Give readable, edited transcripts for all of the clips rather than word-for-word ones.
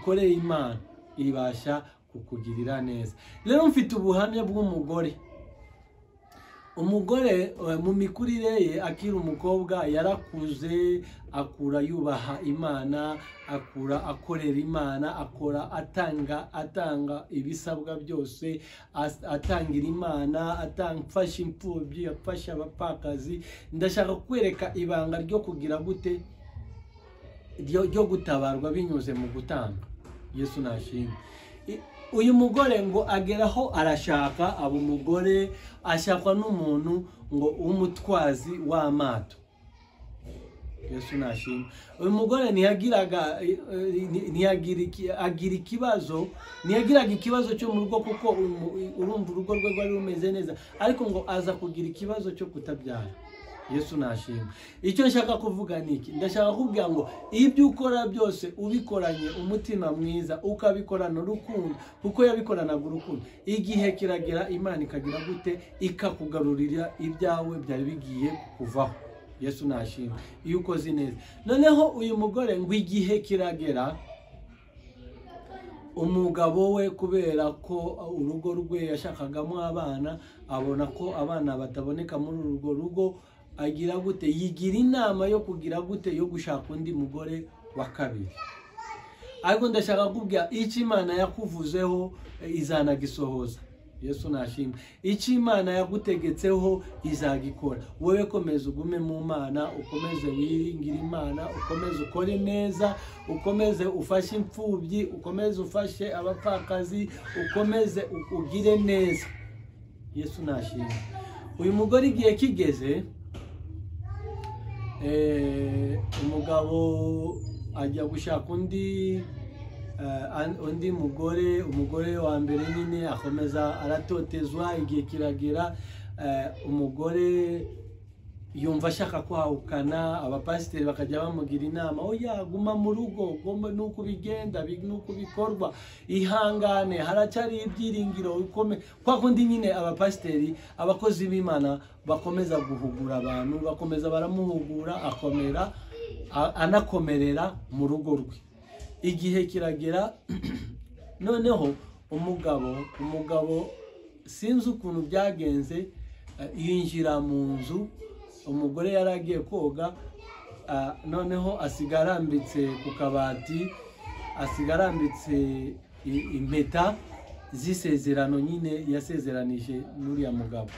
uyikoreye Imana ibasha kukugirira neza. Rero mfite ubuhamya bw'umugore. Umugore mu mikurire ye akiri umukobwa yarakuze, akura yubaha Imana, akura akorera Imana, akora atanga ibisabwa byose, atangira Imana, atangfasha imfubyi, afasha abapfakazi. Ndashaka kwereka ibanga ryo kugira gute, ryo gutabarwa binyuze mu gutanga. Yesu nashimwe. Uyu mugore ngo ageraho arashaka, abo umugore ashakwa n'umuntu ngo umutwazi w'amato. Yesu nashimwe. Uyu mugore ntiyagiraga ikibazo cyo mu rugo, kuko urumva urugo rwe rwari rumeze neza, ariko ngo aza kugira ikibazo cyo kutabyara. Yesu nashimwe. Icyo nshaka kuvuga niki, ndashaka kubwira ngo ibyo ukora byose ubikoranye umutima mwiza, ukabikorana urukundo, kuko yabikoranaga urukundo, igihe kiragera Imana ikagira gute, ikakugarurira ibyawe byari bigiye kuvaho. Yesu nashimwe. Iyo ukoze neza. Noneho uyu mugore ngo igihe kiragera, umugabo we kubera ko urugo rwe yashakagamo abana, abona ko abana bataboneka muri urwo rugo, agira gute, yigira inama yo kugira gute, yo gushaka undi mugore wa kabiri. Ariko ndashaka kubwira icyo Imana yakuvuzeho izanagisohoza. Yesu nashimwe. Icyo Imana yagutegetseho izagikora. Wowe komeza ugume mu Mana, ukomeze wiringire Imana, ukomeze ukore neza, ukomeze ufashe imfubyi, ukomeze ufashe abapfakazi, ukomeze ugire neza. Yesu nashimwe. Uyu mugore igihe kigeze, umugabo ajya gushaka undi umugore wa mbere nyine akomeza aratotezwa. Igihe kiragera, umugore yumva ashaka kwahukana, abapasiteri bakajya bamugira inama, oya guma mu rugo, gomba nuko bigenda, nuko bikorwa, ihangane, haracyari ibyiringiro, ukome. Kwa kundi nyine abapasiteri, abakozi b'Imana bakomeza guhugura abantu, bakomeza baramuhugura, akomera anakomerera mu rugo rwe. Igihe kiragera, noneho umugabo sinzi ukuntu byagenze, yinjira mu nzu, umugore yaragiye koga, noneho asigara arambitse ku kabati, asigara arambitse impeta z'isezerano nyine yasezeranije n'uriya mugabo.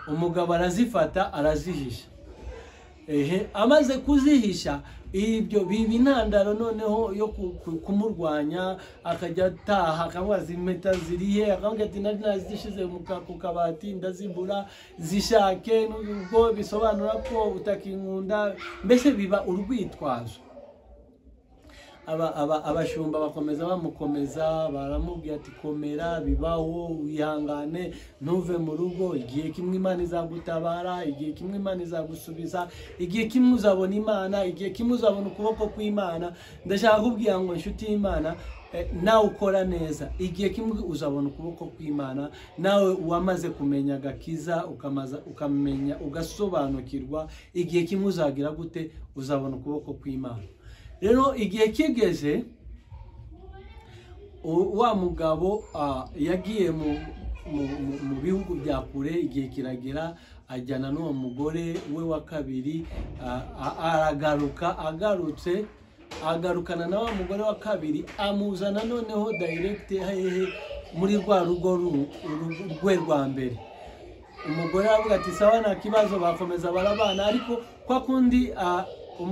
Umugabo arazifata arazihisha. Amaze kuzihisha, ibyo biba intandaro noneho yo kumurwanya, akajya ataha akamubaza impeta zirihe, akavuga ati nazishize ku kabati ndazibura, zishake. Nubwo bisobanura ko utakinkunda, mbese biba urwitwazo. Abashumba bakomeza bamukomeza, baramubwira ati komera, bibaho, wihangane, ntuve mu rugo, igihe kimwe Imana izagutabara, igihe kimwe Imana izagusubiza, igihe kimwe uzabona Imana, igihe kimwe uzabona ukuboko kw'Imana. Ndashaka kubwira ngo inshuti y'Imana, nawe ukora neza, igihe kimwe uzabona ukuboko kw'Imana. Nawe wamaze kumenya agakiza, ukamenya, ugasobanukirwa, igihe kimwe uzagira gute, uzabona ukuboko kw'Imana. Rero igihe kigeze, wa mugabo yagiye mu bihugu bya kure. Igihe kiragera, ajyana n'uwo mugore we wa kabiri, aragaruka. Agarukana na wa mugore wa kabiri, amuzana noneho direct hehe muri rwa rugo rwe rwa mbere. Umugore aravuga ati sawa, nta kibazo, bakomeza barabana. Ariko kwa kundi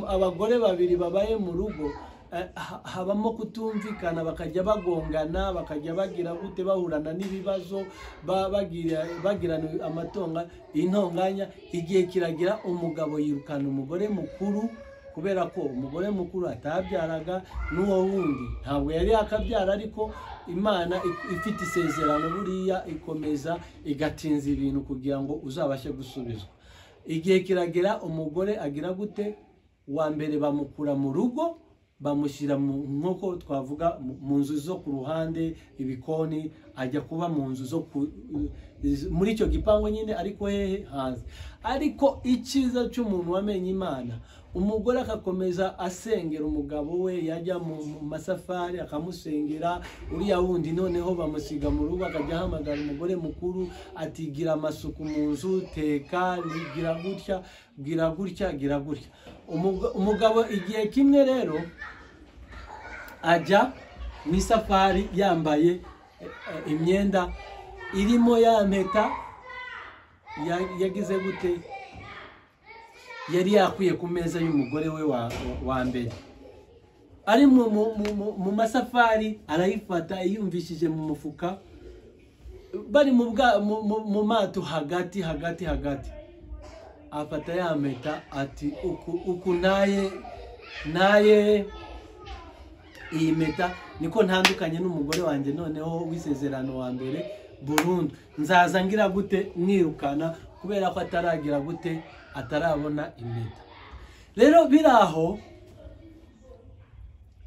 abagore babiri babaye mu rugo, habamo kutumvikana, bakajya bagongana, bakajya bagira gute, bahurana n'ibibazo, bagirana intonganya. Igihe kiragira, umugabo yirukana umugore mukuru, kubera ko umugore mukuru atabyaraga, n'uwo wundi ntabwo yari akabyara. Ariko Imana ifite isezerano buriya ikomeza igatinza ibintu kugira ngo uzabashe gusubizwa. Igihe kiragera, umugore agira gute, wa mbere bamukura mu rugo, bamushyira nk'uko twavuga mu nzu zo ku ruhande, ibikoni, ajya kuba mu nzu zo muri icyo gipangu nyine, ariko hehe hanze. Ariko icyiza cy'umuntu wamenye Imana, umugore akakomeza asengera umugabo we, yajya mu masafari akamusengera, uriya wundi noneho bamusiga mu rugo, akajya ahamagara umugore mukuru ati gira amasuku mu nzu, teka, gira gutya, gira gutya, gira gutya. Umugabo igihe kimwe rero ajya mu isafari yambaye imyenda irimo ya mpeta yagize gute, yari yakwiye ku meza y'umugore we wa mbere. Ari mu masafari arayifata, yumvishije mu mufuka, bari mu mato hagati, afata ya mpeta ati uku naye iyi mpeta niko ntandukanye n'umugore wanjye noneho w'isezerano wa mbere burundu. Nzaza ngira gute mwirukana kubera ko ataragira gute, atarabona impeta. Rero biraho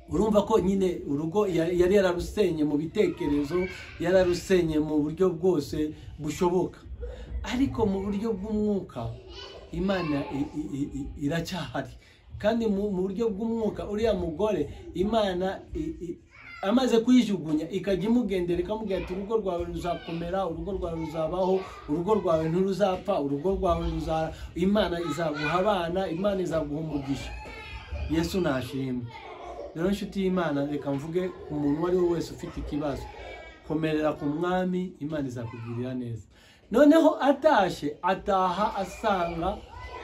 urumva ko nyine urugo yari yararusenye mu bitekerezo, yararusenye mu buryo bwose bushoboka, ariko mu buryo bw'umwuka Imana iracyahari. Kandi mu buryo bw'umwuka uriya mugore Imana amaze kuyijugunya ikajya imugendera ikamubwira ati urugo rwawe ruzakomera, urugo rwawe ruzabaho, urugo rwawe ntiruzapfa, urugo rwawe Imana izaguha abana, Imana izaguha umugisha. Yesu nashimwe. Rero nshuti y'Imana, reka mvuge umuntu wari we wese ufite ikibazo, komerera ku mwami, Imana izakugirira neza. Noneho ataha asanga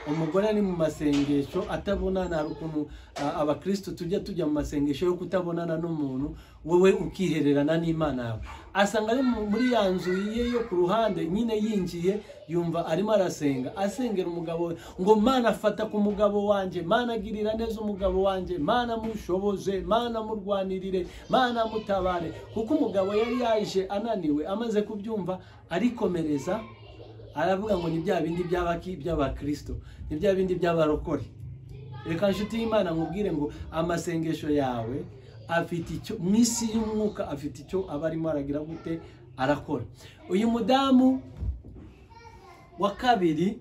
umugore ari mu masengesho, atabonana. Hari ukuntu abakristo tujya mu masengesho yo kutabonana n'umuntu, wowe ukihererana n'Imana yawe. Asanga ari muri ya nzu ye yo ku ruhande, nyine yinjiye yumva arimo arasenga, asengera umugabo we ngo Mana afata ku mugabo wanje, Mana agirira neza umugabo wanje, Mana mushoboze, Mana murwanirire, Mana mutabare. Kuko umugabo yari yaje ananiwe, amaze kubyumva arikomereza, aravuga ngo ni bya bindi by'abakristo, ni bya bindi by'abarokore. Reka nshuti y'Imana nkubwire ngo amasengesho yawe afite icyo mu isi y'umwuka, afite icyo aba arimo aragira gute, arakora. Uyu mudamu wa kabiri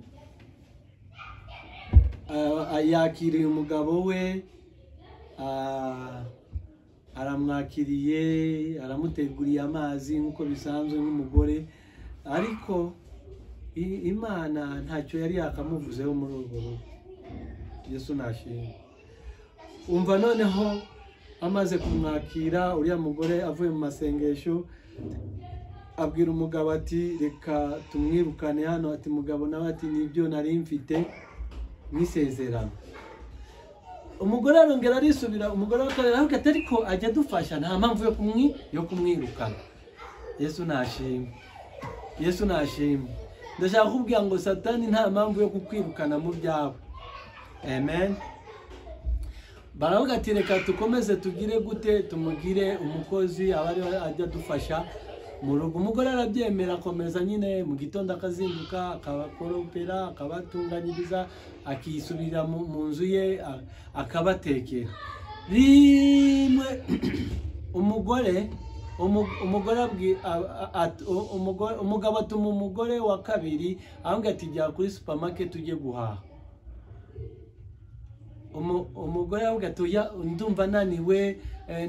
yakiriye umugabo we, aramwakiriye, aramuteguriye amazi nk'uko bisanzwe nk'umugore, ariko Imana ntacyo yari yakamuvuzeho muri urwo rugo. Yesu nashimwe. Umva noneho amaze kumwakira, uriya mugore avuye mu masengesho abwira umugabo ati reka tumwirukane hano. Ati mugabo nawe ati nibyo nari mfite n'isezerano. Umugore arongera arisubira, umugore akarera avuga ati ariko ajya dufasha, nta mpamvu yo kumwirukana. Yesu nashimwe. Yesu nashimwe. Ndashaka kubwira ngo Satani nta mpamvu yo kukwirukana mu byawe. Amen. Baravuga ati reka tukomeze tugire gute, tumugire umukozi abari ajya dufasha mu rugo. Umugore arabyemera, akomeza nyine mu gitondo akazinduka, akabakoropera, akabatunganyiriza, akisubira mu nzu ye, akabatekera. Rimwe umugabo atuma umugore wa kabiri avuga ati jya kuri supermarket ujye guhaha. Umugore avuga ati ndumva naniwe,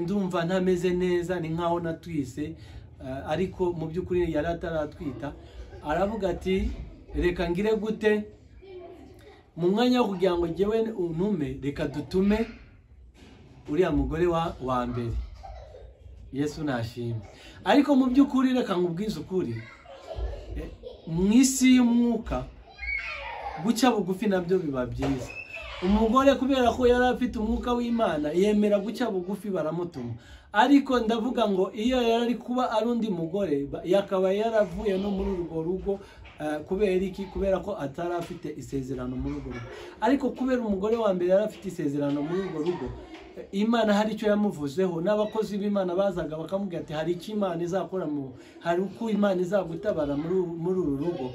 ndumva ntameze neza, ni nkaho natwise, ariko mu by'ukuri yari ataratwita. Aravuga ati reka ngire gute, mu mwanya wo kugira ngo njyewe untume, reka dutume uriya mugore wa mbere. Yesu nashimwe. Ariko mu by'ukuri reka nkubwize ukuri, mu isi y'umwuka guca bugufi nabyo biba byiza. Umugore kubera ko yari afite umwuka w'Imana yemera guca bugufi, baramutuma. Ariko ndavuga ngo iyo yari kuba ari undi mugore, yakaba yaravuye no muri urwo rugo. Kubera iki? Kubera ko atari afite isezerano muri urwo rugo. Ariko kubera umugore wa mbere yari afite isezerano muri urwo rugo, Imana hari icyo yamuvuzeho, n'abakozi b'Imana bazaga bakamubwira ati hari icyo Imana izakora, hari uko Imana izagutabara muri uru rugo.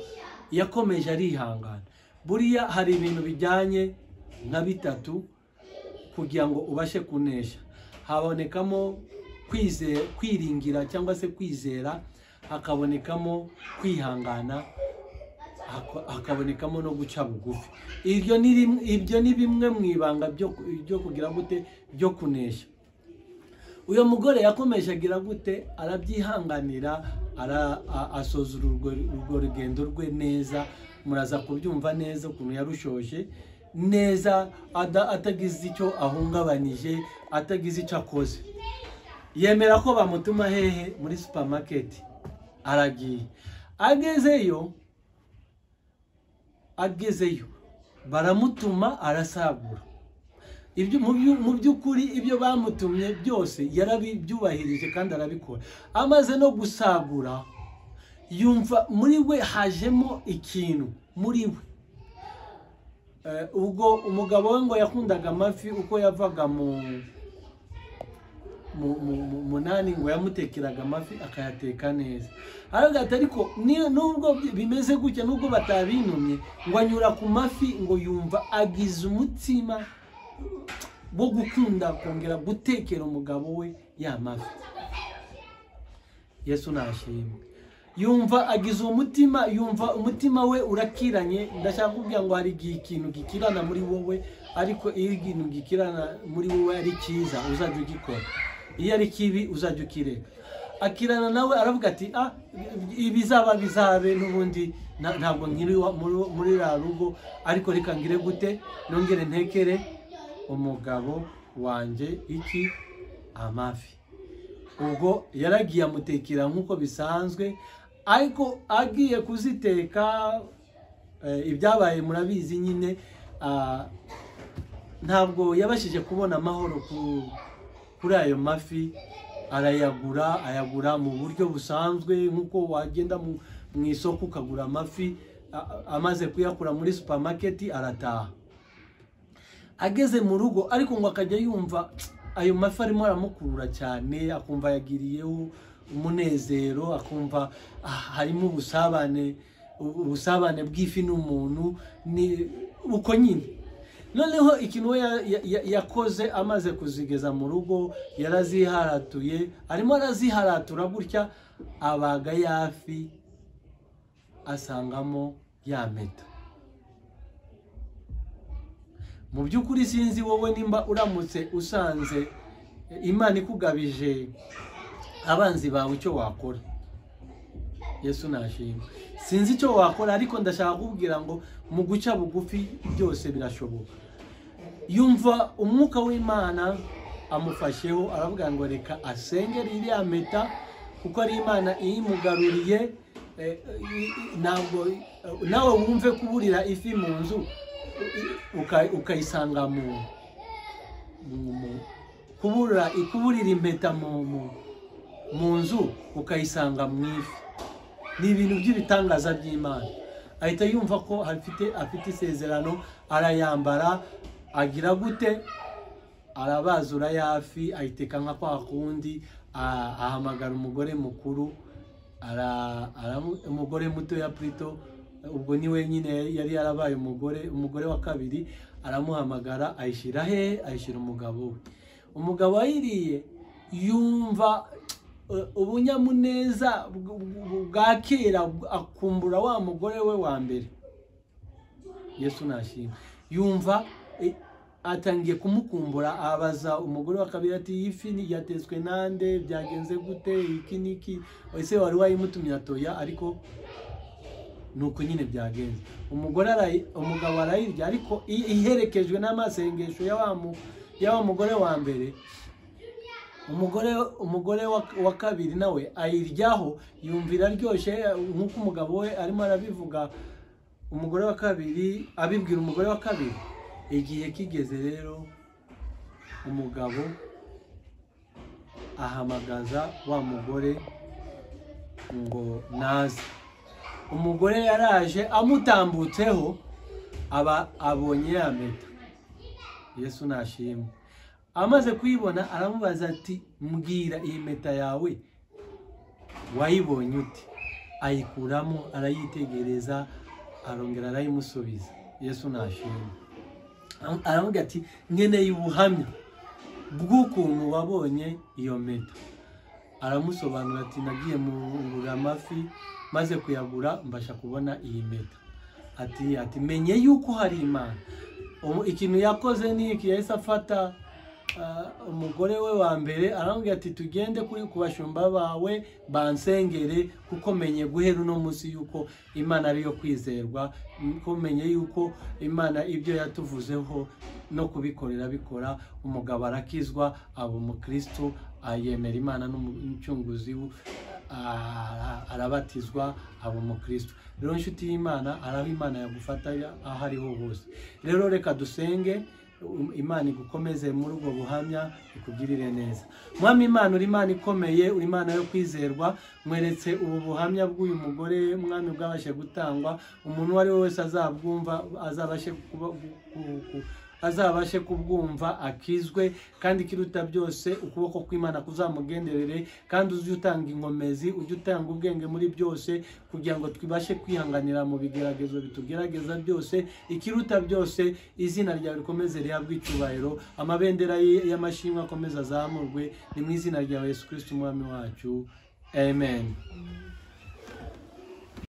Yakomeje arihangana. Buriya hari ibintu bijyanye nka bitatu kugira ngo ubashe kunesha. Habonekamo kwiringira cyangwa se kwizera, hakabonekamo kwihangana, hakabonekamo no guca bugufi. Ibyo ni bimwe mu ibanga byo kugira gute byo kunesha. Uyo mugore yakomeje agira gute arabyihanganira, asoza urwo rugendo rwe neza. Muraza kubyumva neza ukuntu yarushoje neza, atagize icyo ahungabanije, atagize icyo akoze. Yemera ko bamutuma hehe muri supermarket. Aragiye, agezeyo baramutuma, arasagura. Ibyo mu by'ukuri ibyo bamutumye byose yarabyubahirije kandi arabikora. Amaze no gusagura, yumva muri we hajemo ikintu muri we. Ubwo umugabo we ngo yakundaga amafi, uko yavaga mu munani ngo yamutekeraga amafi akayateka neza. Aragata ariko nubwo bimeze gutya, nubwo batabinumye, ngo anyura ku mafi, ngo yumva agize umutima wo gukunda kongera gutekera umugabo we ya mafi. Yesu nashimwe. Yumva agize umutima, yumva umutima we urakiranye. Ndashaka kuvuga ngo hari ikintu gikirana muri wowe, ariko iyo ikintu gikirana muri wowe ari cyiza uzajya ugikora, iyo ari kibi uzajya ukireka. Akirana nawe aravuga ati ibizaba bizabe, n'ubundi ntabwo nkiri muri ra rugo, ariko reka ngire gute nongere ntekere umugabo wanje amafi. Ubwo yaragiye amutekera nk'uko bisanzwe, ariko agiye kuziteka ibyabaye murabizi nyine. Ntabwo yabashije kubona amahoro kuri ayo mafi. Ayagura mu buryo busanzwe, nk'uko wagenda mu isoko ukagura amafi. Amaze kuyakura muri supermarket arataha. Ageze mu rugo ariko ngo akajya yumva ayo mafi arimo aramukurura cyane, akumva yagiriyeho umunezero, akumva harimo ubusabane bw'ifi n'umuntu, ni uko nyine. Noneho ikintu yakoze amaze kuzigeza mu rugo, yaraziharatuye, arimo araziharatura gutya, abaga yafi asangamo ya mpeta. Mu by'ukuri sinzi wowe nimba uramutse usanze Imana ikugabije abanzi bawe icyo wakora. Yesu nashimwe. Sinzi icyo wakora, ariko ndashaka kubwira ngo mu guca bugufi byose birashoboka. Yumva umwuka w'Imana amufasheho, aravuga ngo reka asengere iriya mpeta, kuko ari Imana iyimugaruriye. Ntabwo nawe wumve kuburira ifi mu nzu ukayisanga kuburira impeta mu nzu ukayisanga mu ifi. Ni ibintu by'ibitangaza by'Imana. Ahita yumva ko afite isezerano, arayambara, agira gute, arabazura yafi, ayiteka nka kwa kundi. Ahamagara umugore mukuru, umugore muto ya Prito, ubwo ni wenyine yari yarabaye umugore wa kabiri. Aramuhamagara, ayishyira umugabo we. Umugabo ayiriye yumva ubunyamuneza bwa kera, akumbura wa mugore we wa mbere. Yesu nashimwe. Yumva atangiye kumukumbura, abaza umugore wa kabiri ati ifi yatetswe nande, byagenze gute, iki niki, ese wari wayimutumye? Atoya, ariko nuko nyine byagenze. Umugabo arayirya, ariko iherekejwe n'amasengesho ya mugore wa mbere. Umugore wa kabiri nawe ayiryaho, yumvira aryoshye nk'uko umugabo we arimo arabivuga. Umugore wa kabiri abibwira umugore wa kabiri. Igihe kigeze rero, umugabo ahamagaza wa mugore ngo naze. Umugore yaraje, amutambutseho, abonye ya mpeta. Yesu nashimwe. Amaze kuyibona aramubaza ati mbwira iyi mpeta yawe wayibonye ute? Ayikuramo, arayitegereza, arongera arayimusubiza. Yesu nashimwe. Aravuga ati nkeneye ubuhamya bw'ukuntu wabonye iyo mpeta. Aramusobanura ati nagiye ngura amafi, maze kuyagura mbasha kubona iyi mpeta. ati menye yuko hari Imana. Ikintu yakoze ni iki, yahise afata umugore we wa mbere arambwira ati tugende kuri kubashumba bawe bansengere, kuko menye guhera uno munsi yuko Imana ariyo kwizerwa, ko menye yuko Imana ibyo yatuvuzeho no kubikorera bikora. Umugabo arakizwa, aba umukristo, ayemera Imana n'umucunguzi we, arabatizwa, aba umukristo. Rero inshuti y'Imana, araho Imana yagufata aho ariho hose. Rero reka dusenge, Imana igukomeze muri ubwo buhamya, ikugirire neza. Mwami Imana, uri Imana ikomeye, uri Imana yo kwizerwa. Mweretse ubu buhamya bw'uyu mugore Mwami bwabashe gutangwa, umuntu wari wese azabwumva azabashe kubwumva akizwe, kandi kiruta byose ukuboko kw'Imana kuzamugenderere, kandi ujye utanga inkomezi, ujye utanga ubwenge muri byose, kugira ngo twibashe kwihanganira mu bigeragezo bitugerageza byose. Ikiruta byose, izina ryawe rikomeze rihabwe icyubahiro, amabendera y'amashimwe akomeza azamurwe, ni mu izina rya Yesu Kristo umwami wacu, amen.